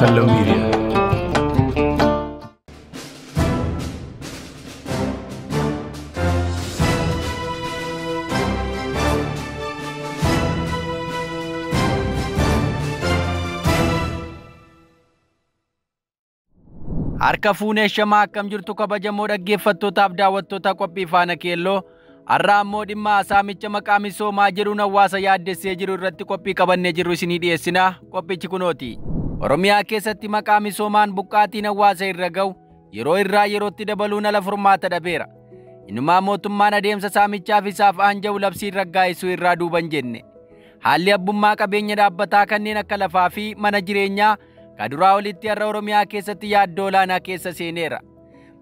Hello Media. Harka fuunee shamaa akkam jirtu kabajamoo dhaggeeffattootaaf daawwattoota qophii faana keelloo har'a ammoo dhimma saamicha maqaa misoomaa jedhuun hawaasa yaaddessee jiru irratti qophii qabannee jirru isinii dhiyeessina. Qophichi kunooti. Oromiyaa keessatti maqaa misoomaan buqqaatiin hawaasa irra ga'u yeroo irraa yerootti dabaluun ala furmaata dhabeera. Inumaa mootummaan adeemsa saamichaaf isaaf aanja'u labsiin raggaa'isuu irraa duuban jenne. Haalli abbummaa qabeenya dhaabbataa kanneen akka lafaa fi mana jireenyaa kaduraa olitti har'a Oromiyaa keessatti yaaddoo olaanaa keessa seeneera.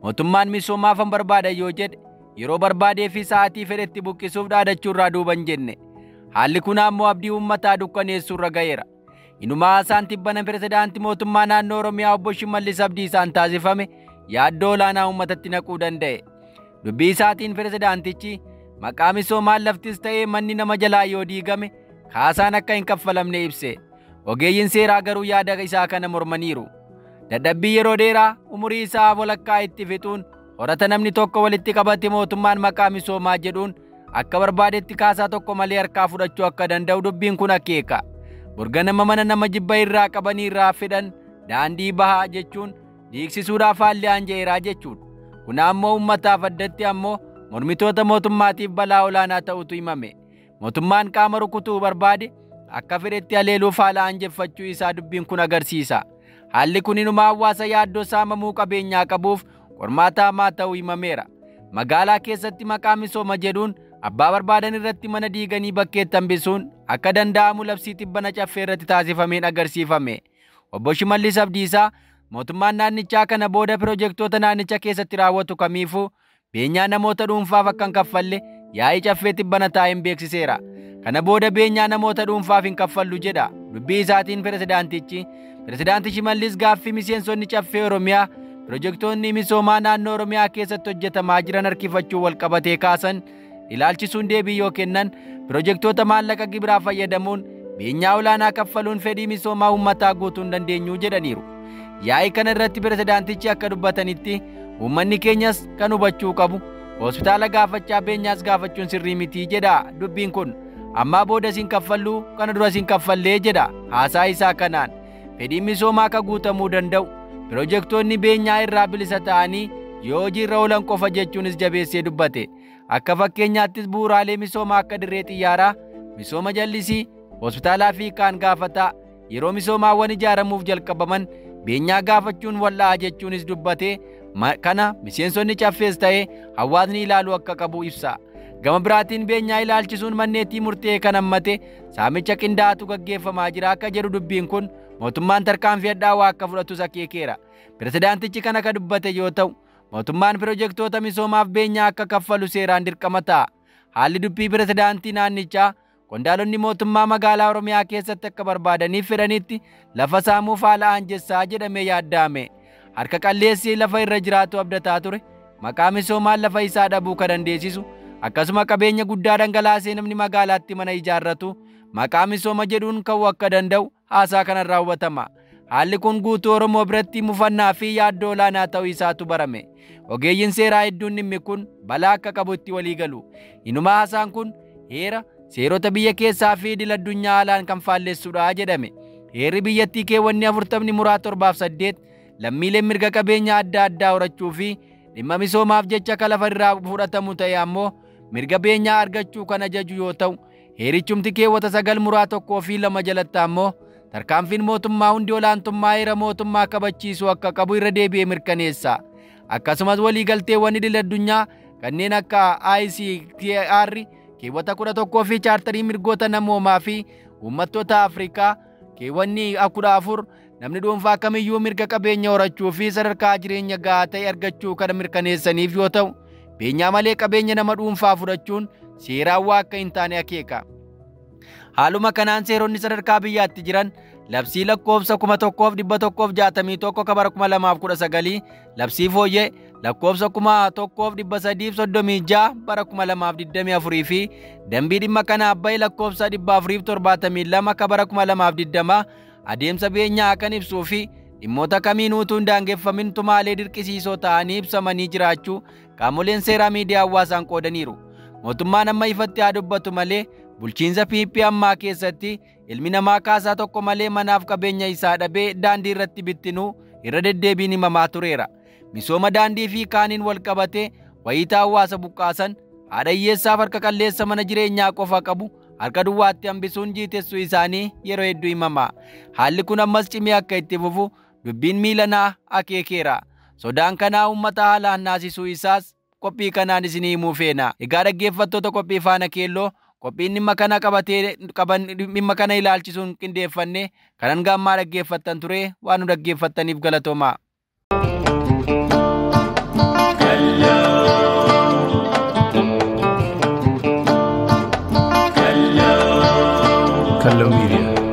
Mootummaan misoomaaf han barbaada yoo jedhe yeroo barbaadee fi sa'aatii fedhetti buqqisuuf dhaadachuu irraa duuban jenne. Haalli kun ammoo abdii uummataa dukkaneessuu irra ga'eera. Inumaa haasaan tibbana pirezidaantii mootummaa naannoo Oromiyaa obbo Shimallis Abdiisaan taasifame yaaddoo olaanaa uummatatti naquu danda'e. Dubbii isaatiin pirezidaantichi maqaa misoomaan laftis ta'ee manni nama jalaa yoo diigame kaasaan akka hin kaffalamne ibse. Ogeeyyiin seeraa garuu yaada isaa kana mormaniiru. Dadhabbii yeroo dheeraa umurii isaa walakkaa itti fixuun horata namni tokko walitti qabate mootummaan maqaa misoomaa jedhuun akka barbaadetti kaasaa tokko malee harkaa fudhachuu akka danda'u dubbiin kun akeeka. Burga nama mana nama jibba irraa qabanii irraa fedhan daandii bahaa jechuun diigsisuudhaaf haalli aanja'eeraa jechuudha. Kun ammoo uummataaf addatti ammoo mormitoota mootummaatiif balaa olaanaa ta'utu himame. Mootummaan qaama rukutuu barbaade akka fedhetti haleeluuf haala aanjeffachuu isaa dubbiin kun agarsiisa. Haalli kun inumaa hawaasa yaaddoo saamamuu qabeenyaa qabuuf qormaata hamaa ta'uu himameera. Magaalaa keessatti maqaa misooma jedhuun abbaa barbaadan irratti mana diiganii bakkeetti hambisuun akka danda'amu labsii tibbana caffee irratti taasifameen agarsiifame. Obbo Shimallis Abdiisaa mootummaan naannichaa kana booda pirojektoota naannicha keessatti raawwatu kamiifuu beenyaa namoota dhuunfaaf akka hin kaffalle yaa'ii caffee tibbana taa'een beeksiseera. Kana booda beenyaa namoota dhuunfaaf hin kaffallu jedha. Dubbii isaatiin pirezidaanti Shimallis gaaffii miseensonni caffee Oromiyaa pirojektoonni misoomaa naannoo Oromiyaa keessatti hojjetamaa jiran harkifachuu wal qabatee kaasan ilaalchisuun deebii yoo kennan pirojektoota maallaqa gibiraa fayyadamuun beenyaa olaanaa kaffaluun fedhii misoomaa uummataa guutuu hin dandeenyu jedhaniiru. Yaa'ii kana irratti pirezidaantichi akka dubbatanitti uummanni keenyas kan hubachuu qabu hospitaala gaafachaa beenyaas gaafachuun sirrii miti jedha dubbiin kun. Ammaa booda siin kaffalluu kana dura siin kaffallee jedha haasaa isaa kanaan. Fedhiin misoomaa akka guutamuu danda'u pirojektoonni beenyaa irraa bilisa ta'anii yoo hojiirra oolan qofa jechuunis jabeessee dubbate. Akka fakkeenyaattis bu'uuraalee misoomaa akka dirree xiyyaaraa, misooma jallisii, hospitaalaa fi kaan gaafataa yeroo misoomaawwan ijaaramuuf jalqabaman beenyaa gaafachuun wal'aa jechuunis dubbate. Kana miseensonni caffees ta'ee hawaasni ilaaluu akka qabu ibsa. Gama biraatiin beenyaa ilaalchisuun manneetii murtee kan hammate saamicha qindaa'atu gaggeeffamaa jira akka jedhu dubbiin kun mootummaan tarkaanfii hadhaawaa akka fudhatus akeekeera. Pirezidaantichi kana ka dubbate yoo ta'u mootummaan pirojektoota misoomaaf beenyaa akka kaffalu seeraan dirqama ta'a. Haalli dubbii pirezidaantii naannichaa qondaalonni mootummaa magaalaa Oromiyaa keessatti akka barbaadaniif fedhanitti lafa saamuuf haala aanjessaa jedhamee yaadda'ame. Harka qalleessii lafa irra jiraatu abdataa ture maqaa misoomaan lafa isaa dhabuu ka dandeessisu akkasuma qabeenya guddaa dhangalaasee namni magaalaatti mana ijaarratu maqaa misooma jedhuun ka'uu akka danda'u haasaa kanarraa hubatama. Haalli kun guutuu Oromoo biratti mufannaa fi yaaddoo olaanaa ta'uu isaatu barame. Ogeeyyiin seeraa hedduun dhimmi kun balaa akka qabu itti walii galu. Inumaa haasaan kun heera seerota biyya keessaa fi idil addunyaa haalaan kan faalleessudha jedhame. Heerri biyyattii keewwanni 47 lammiileen mirga qabeenya adda addaa horachuu fi dhimma misoomaaf jecha ka lafa irraa fudhatamu ta'e ammoo mirga beenyaa argachuu kan ajaju yoo ta'u heerichumti keewwata 9 fi 2 jalatti ammoo tarkaanfiin mootummaa hundi olaantummaa heera mootummaa kabachiisuu akka qabu irra deebi'ee mirkaneessa. Akkasumas waliigalteewwan idil addunyaa kanneen akka ICTR keewwata 11 fi chaartarii mirgoota namoomaa fi uummattoota Afrikaa keewwanni 14 namni dhuunfaa kamiyyuu mirga qabeenya horachuu fi sadarkaa jireenya gahaa ta'e argachuu kan mirkaneessaniif yoo ta'u beenyaa malee qabeenya nama dhuunfaa fudhachuun seeraawwaa akka hin taane akeeka. Haaluma kanaan seeronni sadarkaa biyyaatti jiran labsii lakkoofsa 1161 ka bara 2019 labsii fooyyee lakkoofsa 1336 bara 2024 fi dambii dhimma kana abbaa lakkoofsa 472 ka bara 2020 adeemsa beenyaa kan ibsuu fi dhimmoota kamiin utuu hin daangeffamin tumaalee dirqisiisoo ta'anii ibsamanii jiraachuu qaamoleen seeraa miidiyaa hawaasaan qoodaniiru. Mootummaan amma ifatti haa dubbatu malee bulchiinsa PP ammaa keessatti ilmi namaa kaasaa tokko malee manaaf qabeenya isaa dhabee daandii irratti bittinuu irra deddeebiin himamaa tureera. Misooma daandii fi kaaniin wal qabatee wayitaa hawaasa buqqaasan haadha hiyyeessaaf harka qalleessa mana jireenyaa qofa qabu harka duwwaatti hambisuun jiitessuu isaanii yeroo hedduu himama. Haalli kun ammas cimee akka itti fufu dubbiin miilanaa akeekeera. Sodaan kanaa uummata haalaan naasisuu isaas qophii kanaan isinii himuu feena. Egaa dhaggeeffattoota qophii faana keelloo qophiin dhimma kana ilaalchisuun qindeeffanne kanan gaammaa dhaggeeffattan ture waan nu dhaggeeffattaniif galatooma. Kallo Media.